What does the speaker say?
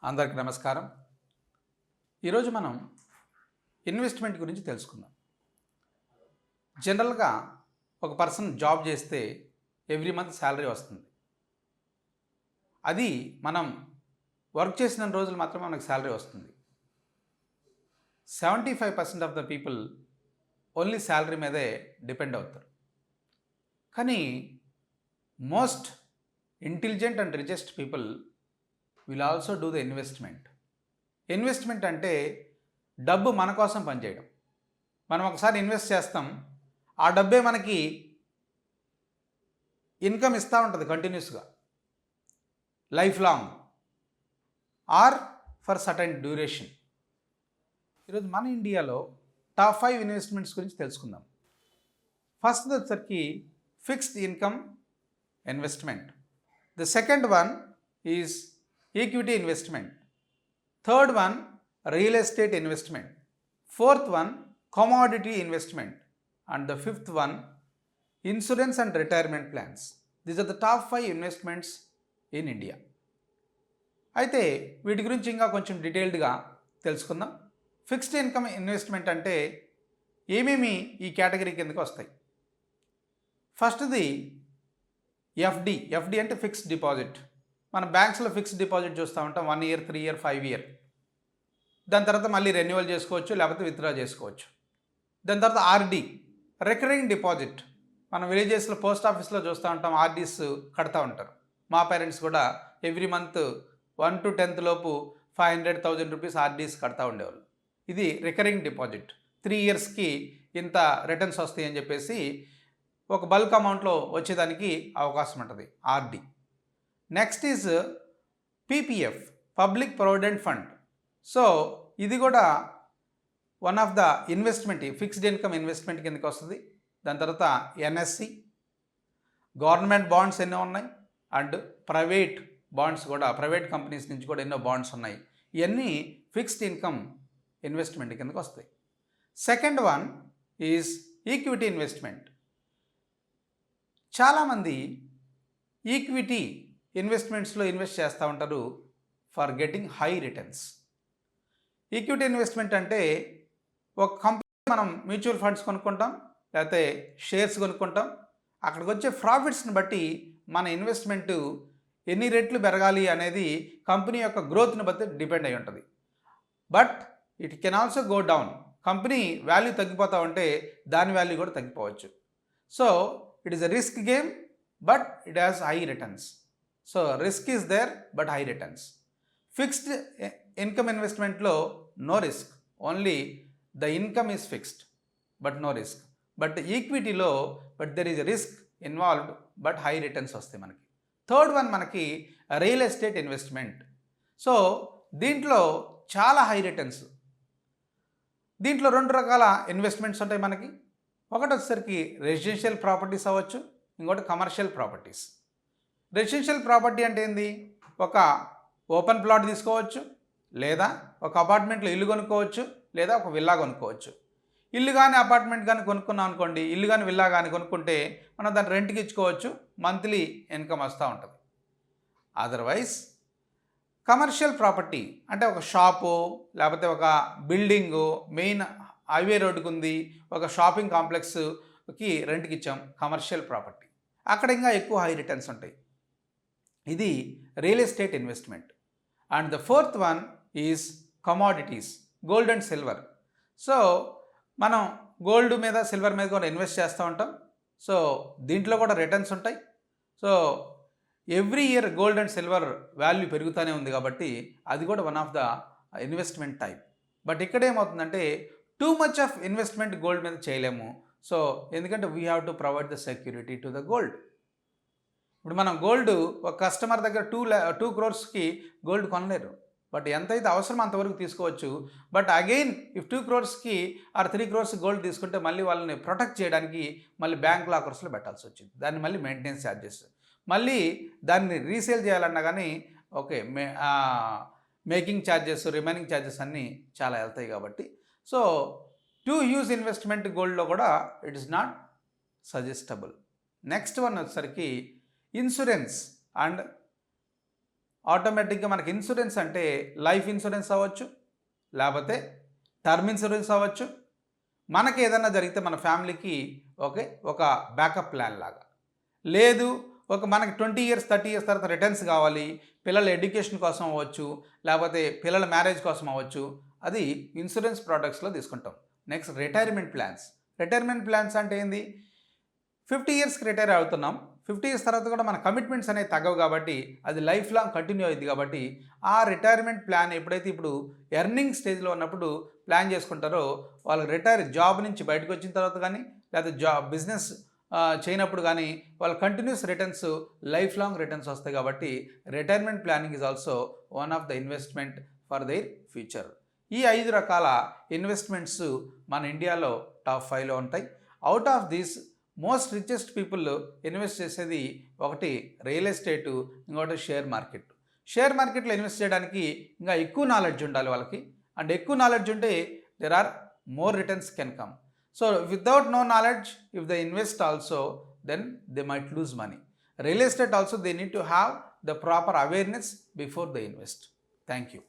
అందరికీ నమస్కారం. ఈరోజు మనం ఇన్వెస్ట్మెంట్ గురించి తెలుసుకుందాం. జనరల్గా ఒక పర్సన్ జాబ్ చేస్తే ఎవ్రీ మంత్ శాలరీ వస్తుంది. అది మనం వర్క్ చేసిన రోజులు మాత్రమే మనకు శాలరీ వస్తుంది. 75% of the people only salary మీదే డిపెండ్ అవుతారు. కానీ most intelligent and richest people will also do the investment. Investment అంటే డబ్బు మన కోసం పనిచేయడం. మనం ఒకసారి ఇన్వెస్ట్ చేస్తాం, ఆ డబ్బే మనకి ఇన్కమ్ ఇస్తూ ఉంటుంది కంటిన్యూస్గా, life long or for certain duration. ఈరోజు మన ఇండియాలో టాప్ 5 ఇన్వెస్ట్మెంట్స్ గురించి తెలుసుకుందాం. ఫస్ట్ వచ్చరికి fixed income investment. The second one is equity investment. Third one real estate investment. Fourth one commodity investment. And the fifth one insurance and retirement plans. These are the top 5 investments in India. అయితే వీటి గురించి ఇంకా కొంచెం డీటెయిల్డ్గా తెలుసుకుందాం. Fixed income investment అంటే ఏమేమి ఈ కేటగిరీ కిందకి వస్తాయి? ఫస్ట్ది ఎఫ్డి. ఎఫ్డి అంటే ఫిక్స్డ్ డిపాజిట్. మన బ్యాంక్స్లో ఫిక్స్డ్ డిపాజిట్ చూస్తూ ఉంటాం, 1 year, 3 year, 5 year. దాని తర్వాత మళ్ళీ రెన్యువల్ చేసుకోవచ్చు, లేకపోతే విత్డ్రా చేసుకోవచ్చు. దాని తర్వాత ఆర్డి, రికరింగ్ డిపాజిట్. మన విలేజెస్లో పోస్ట్ ఆఫీస్లో చూస్తూ ఉంటాం, ఆర్డీస్ కడతా ఉంటారు. మా పేరెంట్స్ కూడా ఎవ్రీ మంత్ 1 to 10th లోపు 500,000 రూపీస్ ఆర్డీస్ కడతా ఉండేవాళ్ళు. ఇది రికరింగ్ డిపాజిట్. 3 yearsకి ఇంత రిటర్న్స్ వస్తాయి అని చెప్పేసి ఒక బల్క్ అమౌంట్లో వచ్చేదానికి అవకాశం ఉంటుంది, RD. Next is PPF, public provident fund. So ఇది కూడా one of the investment, fixed income investment కిందకి వస్తుంది. దాని తర్వాత ఎన్ఎస్సి, గవర్నమెంట్ బాండ్స్ ఎన్నో ఉన్నాయి, అండ్ ప్రైవేట్ బాండ్స్ కూడా, ప్రైవేట్ కంపెనీస్ నుంచి కూడా ఎన్నో బాండ్స్ ఉన్నాయి. ఇవన్నీ ఫిక్స్డ్ ఇన్కమ్ ఇన్వెస్ట్మెంట్ కిందకి వస్తాయి. Second one is equity investment. చాలామంది ఈక్విటీ ఇన్వెస్ట్మెంట్స్లో ఇన్వెస్ట్ చేస్తూ ఉంటారు for getting high returns. Equity investment అంటే ఒక కంపెనీ మనం మ్యూచువల్ ఫండ్స్ కొనుక్కుంటాం, లేకపోతే షేర్స్ కొనుక్కుంటాం. అక్కడికి వచ్చే ప్రాఫిట్స్ని బట్టి మన ఇన్వెస్ట్మెంట్ ఎన్ని రెట్లు పెరగాలి అనేది కంపెనీ యొక్క గ్రోత్ని బట్టి డిపెండ్ అయి ఉంటుంది. But it can also go down. Company value తగ్గిపోతూ ఉంటే దాని వాల్యూ కూడా తగ్గిపోవచ్చు. So it is a risk game, but it has high returns. So risk is there, but high returns. Fixed income ఇన్వెస్ట్మెంట్లో no risk, only the income is fixed but no risk. But ఈక్విటీలో but there is risk involved, but high returns వస్తాయి మనకి. Third one మనకి real estate investment. సో దీంట్లో చాలా high returns. దీంట్లో 2 రకాల ఇన్వెస్ట్మెంట్స్ ఉంటాయి మనకి. ఒకటి వచ్చేసరికి రెసిడెన్షియల్ ప్రాపర్టీస్ అవ్వచ్చు, ఇంకోటి కమర్షియల్ ప్రాపర్టీస్. రెసిడెన్షియల్ ప్రాపర్టీ అంటే ఏంది? ఒక ఓపెన్ ప్లాట్ తీసుకోవచ్చు, లేదా ఒక అపార్ట్మెంట్లో ఇల్లు కొనుక్కోవచ్చు, లేదా ఒక విల్లా కొనుక్కోవచ్చు. ఇల్లు కానీ అపార్ట్మెంట్ కానీ కొనుక్కున్నాం అనుకోండి, ఇల్లు కానీ విల్లా కానీ కొనుక్కుంటే మనం దాన్ని రెంట్కి ఇచ్చుకోవచ్చు, మంత్లీ ఇన్కమ్ వస్తూ ఉంటుంది. అదర్వైజ్ కమర్షియల్ ప్రాపర్టీ అంటే ఒక షాపు, లేకపోతే ఒక బిల్డింగు, మెయిన్ హైవే రోడ్డుకు ఉంది, ఒక షాపింగ్ కాంప్లెక్స్కి రెంట్కి ఇచ్చాం, కమర్షియల్ ప్రాపర్టీ. అక్కడ ఇంకా ఎక్కువ హై రిటర్న్స్ ఉంటాయి. ఇది real estate investment. And the fourth one is commodities, gold and silver. So మనం గోల్డ్ మీద, సిల్వర్ మీద కూడా ఇన్వెస్ట్ చేస్తూ ఉంటాం. సో దీంట్లో కూడా రిటర్న్స్ ఉంటాయి. So every year gold and silver value పెరుగుతూనే ఉంది కాబట్టి అది కూడా one of the investment type. But ఇక్కడ ఏమవుతుందంటే too much of investment gold మీద చేయలేము. సో ఎందుకంటే we have to provide the security to the gold. ఇప్పుడు మనం గోల్డ్ ఒక కస్టమర్ దగ్గర 2 crores గోల్డ్ కొనలేరు, బట్ ఎంతైతే అవసరం అంతవరకు తీసుకోవచ్చు. But again if 2 crores or 3 crores gold తీసుకుంటే మళ్ళీ వాళ్ళని ప్రొటెక్ట్ చేయడానికి మళ్ళీ బ్యాంక్ లాకర్స్లో పెట్టాల్సి వచ్చింది. దాన్ని మళ్ళీ మెయింటెనెన్స్ ఛార్జెస్, మళ్ళీ దాన్ని రీసేల్ చేయాలన్నా కానీ okay making charges, remaining charges అన్నీ చాలా వెళ్తాయి కాబట్టి సో టు యూజ్ ఇన్వెస్ట్మెంట్ గోల్డ్లో కూడా it is not suggestible. Next one వచ్చేసరికి ఇన్సూరెన్స్ అండ్ ఆటోమేటిక్గా మనకి ఇన్సూరెన్స్ అంటే లైఫ్ ఇన్సూరెన్స్ అవ్వచ్చు, లేకపోతే టర్మ్ ఇన్సూరెన్స్ అవ్వచ్చు. మనకి ఏదైనా జరిగితే మన ఫ్యామిలీకి ఒక బ్యాకప్ ప్లాన్ లాగా. లేదు మనకి 20 ఇయర్స్ 30 ఇయర్స్ తర్వాత రిటర్న్స్ కావాలి, పిల్లల ఎడ్యుకేషన్ కోసం అవ్వచ్చు, లేకపోతే పిల్లల మ్యారేజ్ కోసం అవ్వచ్చు, అది ఇన్సూరెన్స్ ప్రోడక్ట్స్లో తీసుకుంటాం. Next retirement plans. Retirement plans అంటే ఏంది? 50 ఇయర్స్కి రిటైర్ అవుతున్నాం, 50 ఇయర్స్ తర్వాత కూడా మన కమిట్మెంట్స్ అనేవి తగ్గవు కాబట్టి అది లైఫ్ లాంగ్ కంటిన్యూ అయింది కాబట్టి ఆ రిటైర్మెంట్ ప్లాన్ ఎప్పుడైతే ఇప్పుడు ఎర్నింగ్ స్టేజ్లో ఉన్నప్పుడు ప్లాన్ చేసుకుంటారో వాళ్ళు జాబ్ నుంచి బయటకు వచ్చిన తర్వాత కానీ లేదా బిజినెస్ చేయనప్పుడు కానీ వాళ్ళ continuous returns life long returns వస్తాయి కాబట్టి retirement planning is also one of the investment for their future. ఈ 5 రకాల ఇన్వెస్ట్మెంట్స్ మన ఇండియాలో టాప్ 5లో ఉంటాయి. Out of these most richest people invest చేసేది ఒకటి రియల్ ఎస్టేటు, ఇంకొకటి షేర్ మార్కెట్. షేర్ మార్కెట్లో ఇన్వెస్ట్ చేయడానికి ఇంకా ఎక్కువ నాలెడ్జ్ ఉండాలి వాళ్ళకి, అండ్ ఎక్కువ నాలెడ్జ్ ఉంటే there are more returns can come. So without no knowledge, if they invest also, then they might lose money. Real estate also, they need to have the proper awareness before they invest. Thank you.